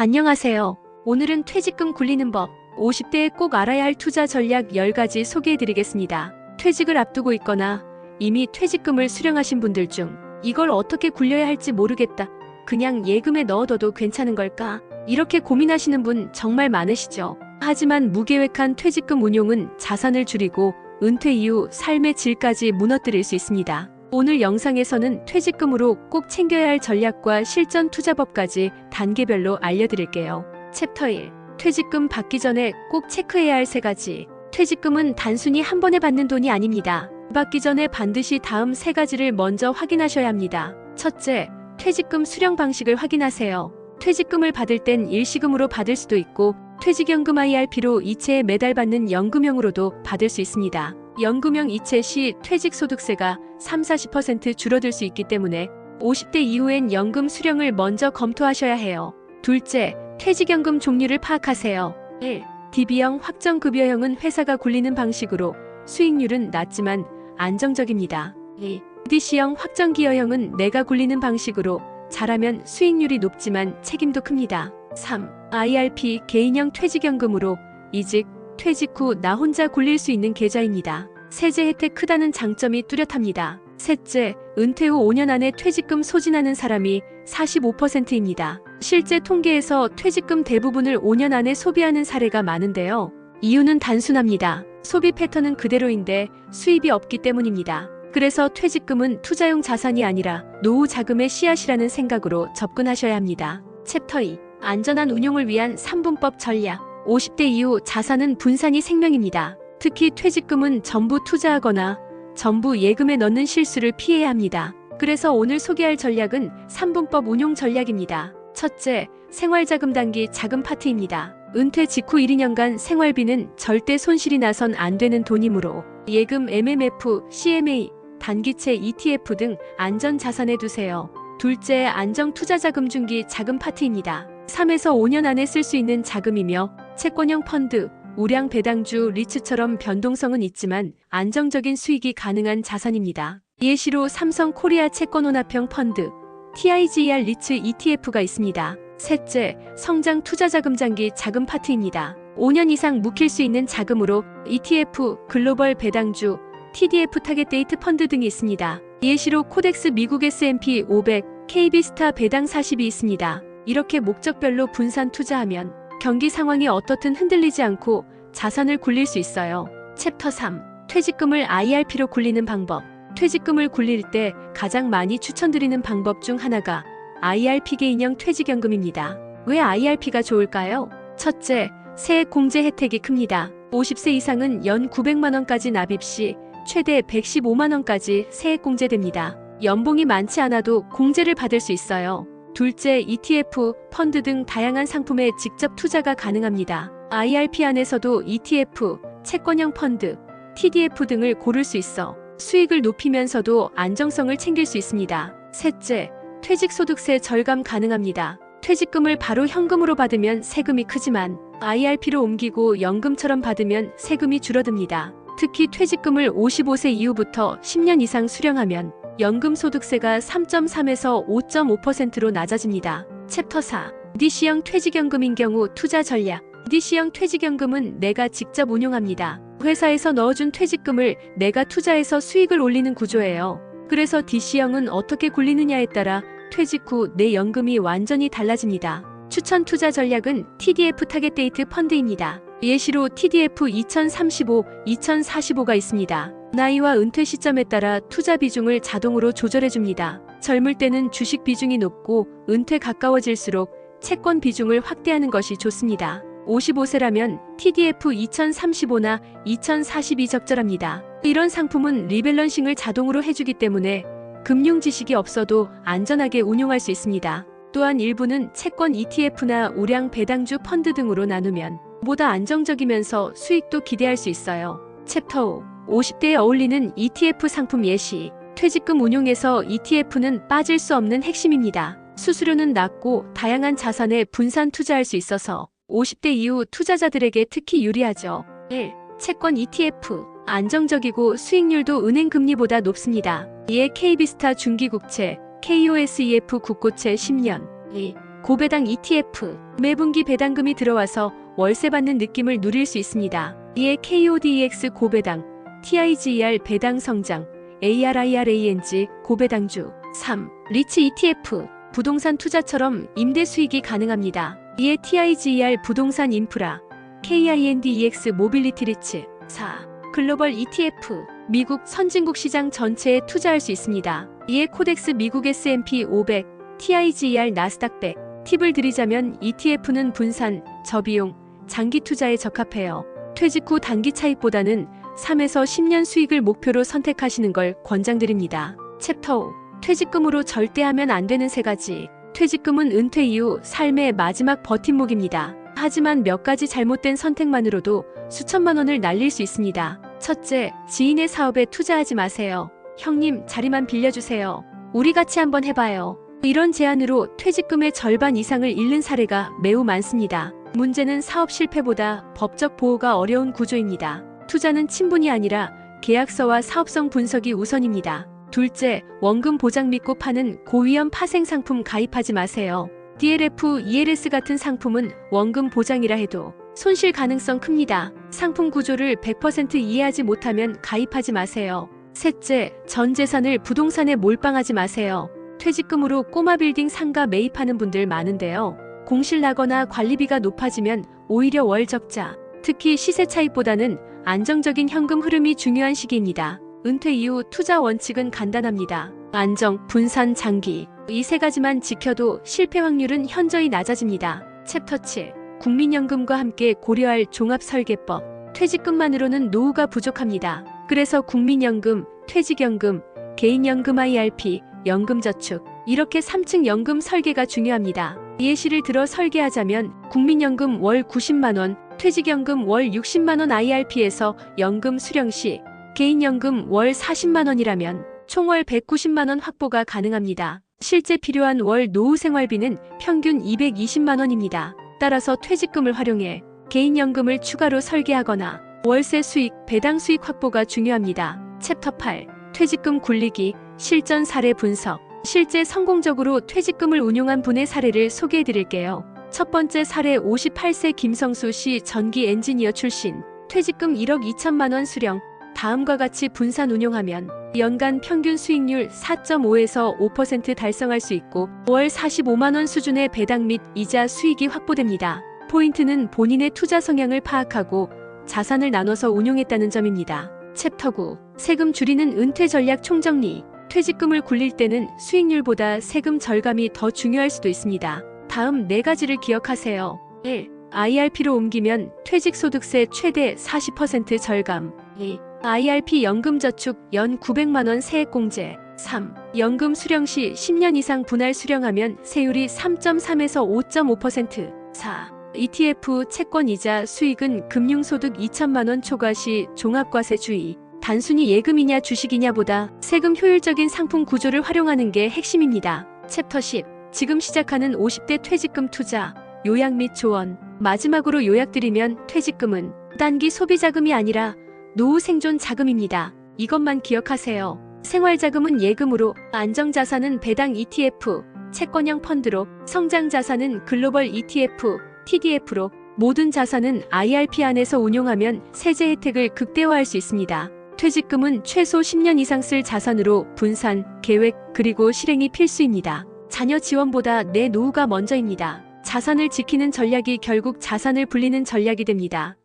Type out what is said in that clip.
안녕하세요. 오늘은 퇴직금 굴리는 법, 50대에 꼭 알아야 할 투자 전략 10가지 소개해드리겠습니다. 퇴직을 앞두고 있거나 이미 퇴직금을 수령하신 분들 중 이걸 어떻게 굴려야 할지 모르겠다. 그냥 예금에 넣어둬도 괜찮은 걸까? 이렇게 고민하시는 분 정말 많으시죠? 하지만 무계획한 퇴직금 운용은 자산을 줄이고 은퇴 이후 삶의 질까지 무너뜨릴 수 있습니다. 오늘 영상에서는 퇴직금으로 꼭 챙겨야 할 전략과 실전 투자법까지 단계별로 알려드릴게요. 챕터 1. 퇴직금 받기 전에 꼭 체크해야 할 3가지. 퇴직금은 단순히 한 번에 받는 돈이 아닙니다. 받기 전에 반드시 다음 3가지를 먼저 확인하셔야 합니다. 첫째, 퇴직금 수령 방식을 확인하세요. 퇴직금을 받을 땐 일시금으로 받을 수도 있고 퇴직연금 IRP로 이체에 매달 받는 연금형으로도 받을 수 있습니다. 연금형 이체 시 퇴직소득세가 30-40% 줄어들 수 있기 때문에 50대 이후엔 연금 수령을 먼저 검토하셔야 해요. 둘째, 퇴직연금 종류를 파악하세요. 1. DB형 확정급여형은 회사가 굴리는 방식으로 수익률은 낮지만 안정적입니다. 2. DC형 확정기여형은 내가 굴리는 방식으로 잘하면 수익률이 높지만 책임도 큽니다. 3. IRP 개인형 퇴직연금으로 이직, 퇴직 후 나 혼자 굴릴 수 있는 계좌입니다. 세제 혜택 크다는 장점이 뚜렷합니다. 셋째, 은퇴 후 5년 안에 퇴직금 소진하는 사람이 45%입니다. 실제 통계에서 퇴직금 대부분을 5년 안에 소비하는 사례가 많은데요. 이유는 단순합니다. 소비 패턴은 그대로인데 수입이 없기 때문입니다. 그래서 퇴직금은 투자용 자산이 아니라 노후 자금의 씨앗이라는 생각으로 접근하셔야 합니다. 챕터 2. 안전한 운용을 위한 3분법 전략. 50대 이후 자산은 분산이 생명입니다. 특히 퇴직금은 전부 투자하거나 전부 예금에 넣는 실수를 피해야 합니다. 그래서 오늘 소개할 전략은 3분법 운용 전략입니다. 첫째, 생활자금 단기 자금 파트입니다. 은퇴 직후 1-2년간 생활비는 절대 손실이 나선 안 되는 돈이므로 예금 MMF, CMA, 단기채 ETF 등 안전자산에 두세요. 둘째, 안정투자자금 중기 자금 파트입니다. 3에서 5년 안에 쓸 수 있는 자금이며 채권형 펀드, 우량 배당주, 리츠처럼 변동성은 있지만 안정적인 수익이 가능한 자산입니다. 예시로 삼성 코리아 채권혼합형 펀드, TIGR 리츠 ETF가 있습니다. 셋째, 성장 투자자금 장기 자금 파트입니다. 5년 이상 묵힐 수 있는 자금으로 ETF, 글로벌 배당주, TDF 타겟 데이트 펀드 등이 있습니다. 예시로 코덱스 미국 S&P 500, KB스타 배당 40이 있습니다. 이렇게 목적별로 분산 투자하면 경기 상황이 어떻든 흔들리지 않고 자산을 굴릴 수 있어요. 챕터 3. 퇴직금을 IRP로 굴리는 방법. 퇴직금을 굴릴 때 가장 많이 추천드리는 방법 중 하나가 IRP 개인형 퇴직연금입니다. 왜 IRP가 좋을까요? 첫째, 세액 공제 혜택이 큽니다. 50세 이상은 연 900만원까지 납입 시 최대 115만원까지 세액 공제됩니다. 연봉이 많지 않아도 공제를 받을 수 있어요. 둘째, ETF, 펀드 등 다양한 상품에 직접 투자가 가능합니다. IRP 안에서도 ETF, 채권형 펀드, TDF 등을 고를 수 있어 수익을 높이면서도 안정성을 챙길 수 있습니다. 셋째, 퇴직소득세 절감 가능합니다. 퇴직금을 바로 현금으로 받으면 세금이 크지만 IRP로 옮기고 연금처럼 받으면 세금이 줄어듭니다. 특히 퇴직금을 55세 이후부터 10년 이상 수령하면 연금 소득세가 3.3에서 5.5%로 낮아집니다. 챕터 4. DC형 퇴직연금인 경우 투자 전략. DC형 퇴직연금은 내가 직접 운용합니다. 회사에서 넣어준 퇴직금을 내가 투자해서 수익을 올리는 구조예요. 그래서 DC형은 어떻게 굴리느냐에 따라 퇴직 후 내 연금이 완전히 달라집니다. 추천 투자 전략은 TDF 타겟 데이트 펀드입니다. 예시로 TDF 2035, 2045가 있습니다. 나이와 은퇴 시점에 따라 투자 비중을 자동으로 조절해줍니다. 젊을 때는 주식 비중이 높고 은퇴 가까워질수록 채권 비중을 확대하는 것이 좋습니다. 55세라면 TDF 2035나 2042 적절합니다. 이런 상품은 리밸런싱을 자동으로 해주기 때문에 금융 지식이 없어도 안전하게 운용할 수 있습니다. 또한 일부는 채권 ETF나 우량 배당주 펀드 등으로 나누면 보다 안정적이면서 수익도 기대할 수 있어요. 챕터 5. 50대에 어울리는 ETF 상품 예시. 퇴직금 운용에서 ETF는 빠질 수 없는 핵심입니다. 수수료는 낮고 다양한 자산에 분산 투자할 수 있어서 50대 이후 투자자들에게 특히 유리하죠. 1. 채권 ETF. 안정적이고 수익률도 은행 금리보다 높습니다. 이에 KB스타 중기국채, KOSEF 국고채 10년. 2. 고배당 ETF. 매분기 배당금이 들어와서 월세 받는 느낌을 누릴 수 있습니다. 이에 KODEX 고배당, TIGER 배당 성장, ARIRANG 고배당주. 3. 리츠 ETF. 부동산 투자처럼 임대 수익이 가능합니다. 이에 TIGER 부동산 인프라, KINDEX 모빌리티 리츠. 4. 글로벌 ETF. 미국 선진국 시장 전체에 투자할 수 있습니다. 이에 코덱스 미국 S&P 500, TIGER 나스닥 100. 팁을 드리자면 ETF는 분산, 저비용, 장기 투자에 적합해요. 퇴직 후 단기 차익보다는 3에서 10년 수익을 목표로 선택하시는 걸 권장드립니다. 챕터 5. 퇴직금으로 절대 하면 안 되는 3가지. 퇴직금은 은퇴 이후 삶의 마지막 버팀목입니다. 하지만 몇 가지 잘못된 선택만으로도 수천만 원을 날릴 수 있습니다. 첫째, 지인의 사업에 투자하지 마세요. 형님, 자리만 빌려주세요. 우리 같이 한번 해봐요. 이런 제안으로 퇴직금의 절반 이상을 잃는 사례가 매우 많습니다. 문제는 사업 실패보다 법적 보호가 어려운 구조입니다. 투자는 친분이 아니라 계약서와 사업성 분석이 우선입니다. 둘째, 원금 보장 믿고 파는 고위험 파생 상품 가입하지 마세요. DLF, ELS 같은 상품은 원금 보장이라 해도 손실 가능성 큽니다. 상품 구조를 100% 이해하지 못하면 가입하지 마세요. 셋째, 전 재산을 부동산에 몰빵하지 마세요. 퇴직금으로 꼬마 빌딩 상가 매입하는 분들 많은데요. 공실 나거나 관리비가 높아지면 오히려 월 적자, 특히 시세 차익보다는 안정적인 현금 흐름이 중요한 시기입니다. 은퇴 이후 투자 원칙은 간단합니다. 안정, 분산, 장기. 이 3가지만 지켜도 실패 확률은 현저히 낮아집니다. 챕터 7. 국민연금과 함께 고려할 종합설계법. 퇴직금만으로는 노후가 부족합니다. 그래서 국민연금, 퇴직연금, 개인연금 IRP, 연금저축, 이렇게 3층 연금 설계가 중요합니다. 예시를 들어 설계하자면 국민연금 월 90만원, 퇴직연금 월 60만원 IRP에서 연금 수령 시 개인연금 월 40만원이라면 총월 190만원 확보가 가능합니다. 실제 필요한 월 노후 생활비는 평균 220만원입니다. 따라서 퇴직금을 활용해 개인연금을 추가로 설계하거나 월세 수익, 배당 수익 확보가 중요합니다. 챕터 8. 퇴직금 굴리기, 실전 사례 분석. 실제 성공적으로 퇴직금을 운용한 분의 사례를 소개해 드릴게요. 첫 번째 사례 58세 김성수 씨 전기 엔지니어 출신. 퇴직금 1억 2천만 원 수령. 다음과 같이 분산 운용하면 연간 평균 수익률 4.5에서 5% 달성할 수 있고 월 45만 원 수준의 배당 및 이자 수익이 확보됩니다. 포인트는 본인의 투자 성향을 파악하고 자산을 나눠서 운용했다는 점입니다. 챕터 9. 세금 줄이는 은퇴 전략 총정리. 퇴직금을 굴릴 때는 수익률보다 세금 절감이 더 중요할 수도 있습니다. 다음 4가지를 기억하세요. 1. IRP로 옮기면 퇴직소득세 최대 40% 절감. 2. IRP 연금저축 연 900만원 세액공제. 3. 연금 수령 시 10년 이상 분할 수령하면 세율이 3.3에서 5.5%. 4. ETF 채권이자 수익은 금융소득 2천만원 초과 시 종합과세 주의. 단순히 예금이냐 주식이냐보다 세금 효율적인 상품 구조를 활용하는 게 핵심입니다. 챕터 10. 지금 시작하는 50대 퇴직금 투자, 요약 및 조언. 마지막으로 요약드리면 퇴직금은 단기 소비자금이 아니라 노후 생존 자금입니다. 이것만 기억하세요. 생활자금은 예금으로, 안정자산은 배당 ETF, 채권형 펀드로, 성장자산은 글로벌 ETF, TDF로, 모든 자산은 IRP 안에서 운용하면 세제 혜택을 극대화할 수 있습니다. 퇴직금은 최소 10년 이상 쓸 자산으로 분산, 계획, 그리고 실행이 필수입니다. 자녀 지원보다 내 노후가 먼저입니다. 자산을 지키는 전략이 결국 자산을 불리는 전략이 됩니다.